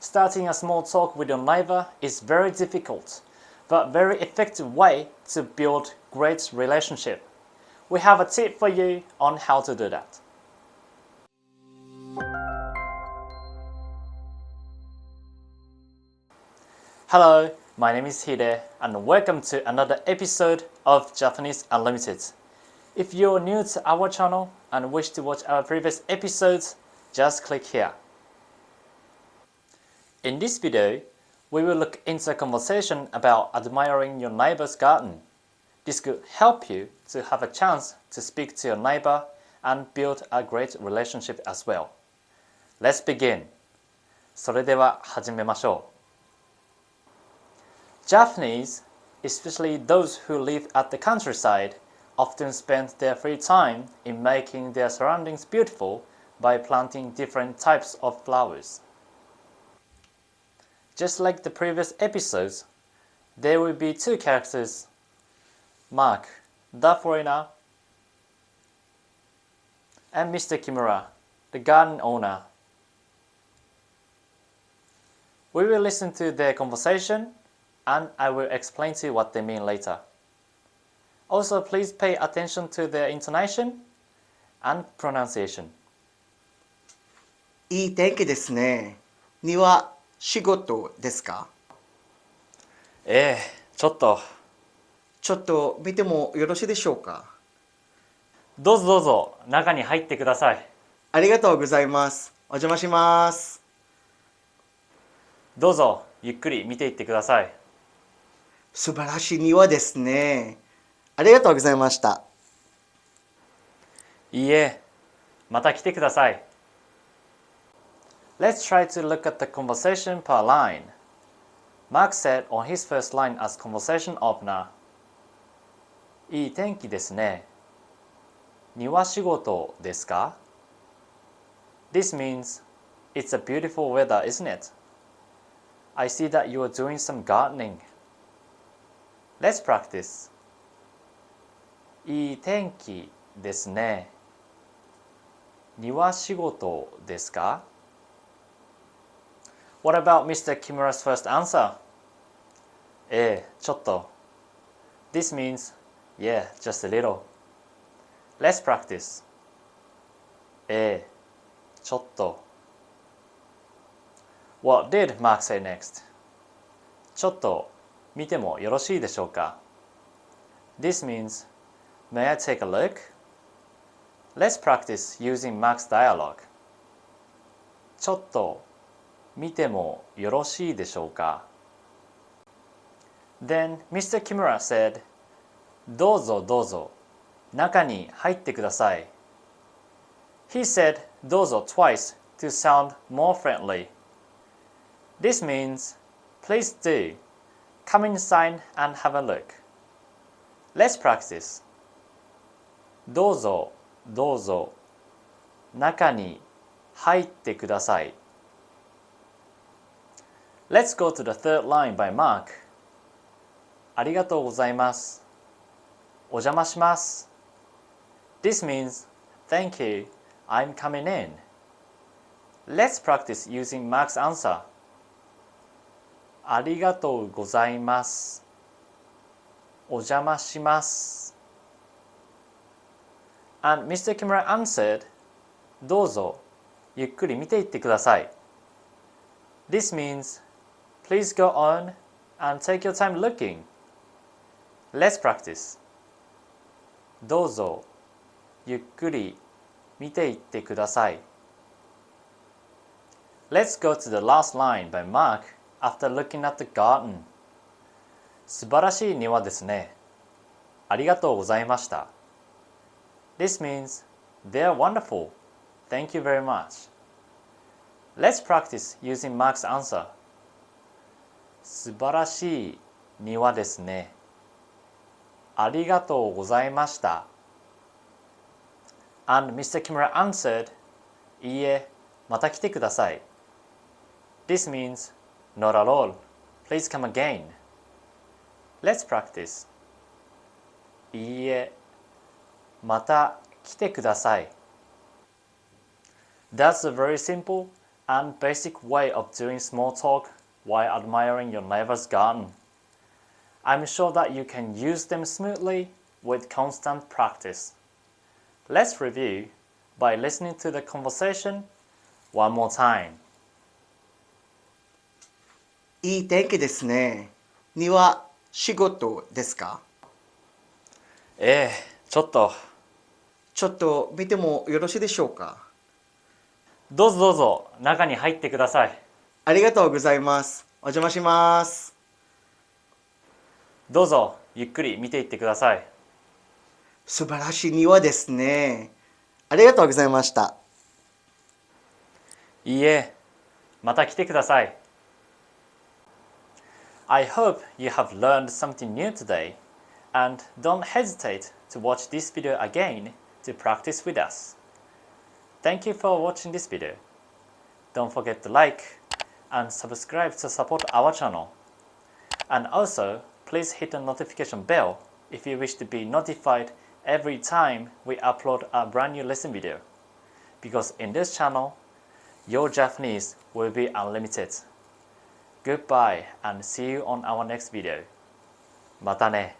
Starting a small talk with your neighbor is very difficult, but very effective way to build great relationship. We have a tip for you on how to do that. Hello, my name is Hide and welcome to another episode of Japanese Unlimited. If you're new to our channel and wish to watch our previous episodes, just click here. In this video, we will look into a conversation about admiring your neighbor's garden. This could help you to have a chance to speak to your neighbor and build a great relationship as well. Let's begin. それでは始めましょう。Japanese, especially those who live at the countryside, often spend their free time in making their surroundings beautiful by planting different types of flowers. Just like the previous episodes, there will be two characters, Mark, the foreigner, and Mr. Kimura, the garden owner. We will listen to their conversation and I will explain to you what they mean later. Also, please pay attention to their intonation and pronunciation. いい天気ですね。庭、仕事ですか？ちょっと。ちょっと見てもよろしいでしょうか？どうぞどうぞ、中に入ってください。ありがとうございます。お邪魔します。どうぞ、ゆっくり見ていってください。素晴らしい庭ですね。ありがとうございました。いいえ、また来てください。Let's try to look at the conversation per line. Mark said on his first line as conversation opener, いい天気ですね。庭仕事ですか? This means, it's a beautiful weather, isn't it? I see that you are doing some gardening. Let's practice. いい天気ですね。庭仕事ですか? What about Mr. Kimura's first answer? ちょっと. This means, yeah, just a little. Let's practice. ちょっと. What did Mark say next? ちょっと見てもよろしいでしょうか? This means, may I take a look? Let's practice using Mark's dialogue. ちょっと見てもよろしいでしょうか? Then Mr. Kimura said, どうぞどうぞ、中に入ってください. He said どうぞ twice to sound more friendly. This means, please do, come inside and have a look. Let's practice. どうぞどうぞ、中に入ってください. Let's go to the third line by Mark. ありがとうございます。お邪魔します. This means, thank you, I'm coming in. Let's practice using Mark's answer. ありがとうございます。お邪魔します. And Mr. Kimura answered, どうぞゆっくり見ていってください. This means, please go on and take your time looking. Let's practice. どうぞゆっくり見ていってください. Let's go to the last line by Mark after looking at the garden. 素晴らしい庭ですね。ありがとうございました. This means, they are wonderful. Thank you very much. Let's practice using Mark's answer. 素晴らしい庭ですね。ありがとうございました. And Mr. Kimura answered, いいえ、また来てください. This means, not at all. Please come again. Let's practice. いいえ、また来てください. That's a very simple and basic way of doing small talk while admiring your neighbor's garden. I'm sure that you can use them smoothly with constant practice. Let's review by listening to the conversation one more time. いい天気ですね。庭、仕事ですか？ええ、ちょっと。ちょっと見てもよろしいでしょうか？どうぞどうぞ、中に入ってください。ありがとうございます。お邪魔します。どうぞ、ゆっくり見ていってください。素晴らしい庭ですね。ありがとうございました。いいえ、また来てください。I hope you have learned something new today, and don't hesitate to watch this video again to practice with us. Thank you for watching this video. Don't forget to like and subscribe to support our channel. And also, please hit the notification bell if you wish to be notified every time we upload a brand new lesson video. Because in this channel, your Japanese will be unlimited. Goodbye and see you on our next video. またね。